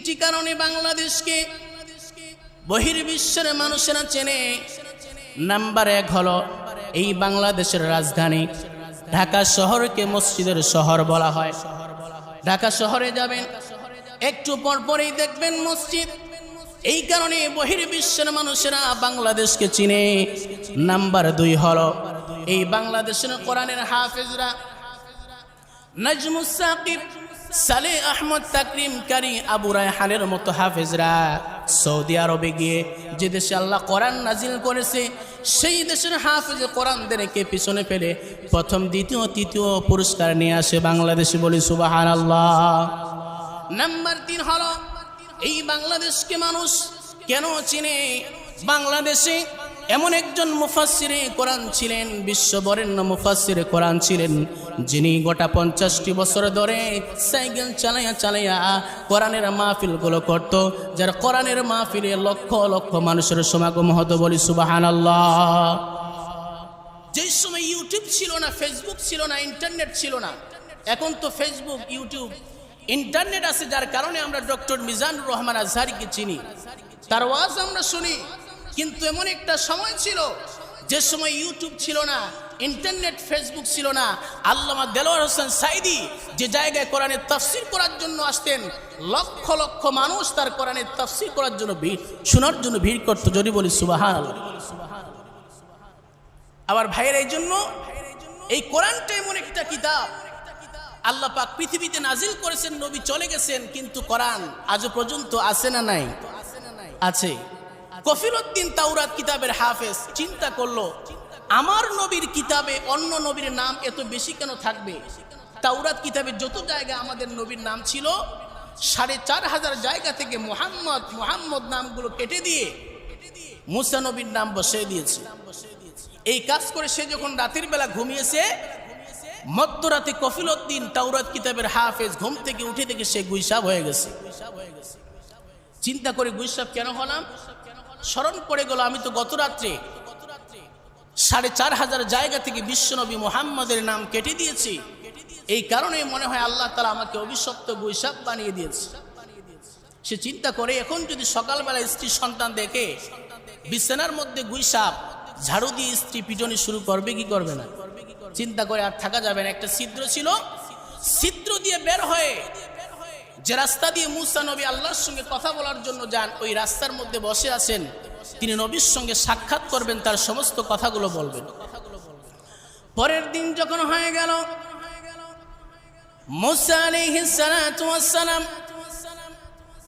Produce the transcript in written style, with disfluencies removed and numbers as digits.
তিনটি কারণে বাংলাদেশকে বহির্বিশ্বের মানুষেরা চেনে। নাম্বার 1 হলো এই বাংলাদেশের রাজধানী ঢাকা শহরকে মসজিদের শহর বলা হয়। ঢাকা শহরে যাবেন, একটু পরপরই দেখবেন মসজিদ। এই কারণে বহির্বিশ্বের মানুষেরা বাংলাদেশকে চিনে। নাম্বার 2 হলো এই বাংলাদেশের কোরআনের হাফেজরা নাজমুস সাকিব, সালে আহমদ, তাকরিম কারি, আবু রায়হানের মতো হাফেজরা সৌদি আরবে গিয়ে যে দেশে আল্লাহ কোরআন নাজিল করেছে সেই দেশের হাফেজ কোরআনদেরকে পিছনে ফেলে প্রথম, দ্বিতীয়, তৃতীয় পুরস্কার নিয়ে আসে বাংলাদেশে। বলি সুবহানাল্লাহ। নাম্বার 3 হলো এই বাংলাদেশকে মানুষ কেন চিনে? বাংলাদেশে এমন একজন মুফাসসিরে কোরআন ছিলেন, বিশ্ববরেণ্য মুফাসসিরে কোরআন ছিলেন, যিনি গোটা 50টি বছর ধরে সাইকেল চালাইয়া চালাইয়া কোরআনের মাহফিলগুলো করত, যার কোরআনের মাহফিলে লক্ষ লক্ষ মানুষের সমাগম হতো। বলি সুবহানাল্লাহ। যেই সময় ইউটিউব ছিল না, ফেসবুক ছিল না, ইন্টারনেট ছিল না, এখন তো ফেসবুক, ইউটিউব, ইন্টারনেট আছে, যার কারণে আমরা ডক্টর মিজানুর রহমান আজহারিকে চিনি, তার ওয়াজ আমরা শুনি। কিন্তু এমন একটা সময় ছিল যে সময় ইউটিউব ছিল না, ইন্টারনেট, ফেসবুক ছিল না, আল্লামা দেলোয়ার হোসেন সাইদি যে জায়গায় কোরআনের তাফসীর করার জন্য আসতেন, লক্ষ লক্ষ মানুষ তার কোরআনের তাফসীর করার জন্য শোনার জন্য ভিড় করতো। যদি বলি সুবহানাল্লাহ। আবার ভাইয়ের এই জন্য এই কোরআনটা এমন একটা কিতাব আল্লাহ পাক পৃথিবীতে নাজিল করেছেন, নবী চলে গেছেন, কিন্তু কোরআন আজও পর্যন্ত আছে না নাই? আছে। কফিলউদ্দিন তাওরাত কিতাবের হাফেজ চিন্তা করলো, আমার নবীর কিতাবে অন্য নবীর নাম এত বেশি কেন থাকবে? তাওরাত কিতাবে যত জায়গা আমাদের নবীর নাম ছিল 4500 জায়গা থেকে মুহাম্মদ মুহাম্মদ নামগুলো কেটে দিয়ে মুসা নবীর নাম বসিয়ে দিয়েছে। এই কাজ করে সে যখন রাতের বেলা ঘুমিয়েছে, মধ্যরাতে কফিলউদ্দিন তাওরাত কিতাবের হাফেজ ঘুম থেকে উঠে দেখে সে গুইসাব হয়ে গেছে। চিন্তা করে গুইসাব কেন হলাম? স্মরণ পড়ে গেল, আমি তো গত রাত্রে 4500 জায়গা থেকে বিশ্বনবী মুহাম্মদের নাম কেটে দিয়েছি। এই কারণে মনে হয় আল্লাহ তাআলা আমাকে অভিশপ্ত গুইসাব বানিয়ে দিয়েছে। সে চিন্তা করে, এখন যদি সকালবেলা স্ত্রী সন্তান দেখে বিছানার মধ্যে গুইসাব, ঝাড়ু দিয়ে স্ত্রী পিটনি শুরু করবে কি করবে না? চিন্তা করে আর থাকা যাবে না। একটা ছিদ্র ছিল, ছিদ্র দিয়ে বের হয়ে যে রাস্তা দিয়ে মুসা নবী আল্লাহর সঙ্গে কথা বলার জন্য যান, ওই রাস্তার মধ্যে বসে আছেন, তিনি নবীর সঙ্গে সাক্ষাৎ করবেন, তার সমস্ত কথাগুলো বলবেন। পরের দিন যখন হয়ে গেল, মুসা আলাইহিস সালাতু ওয়াস সালাম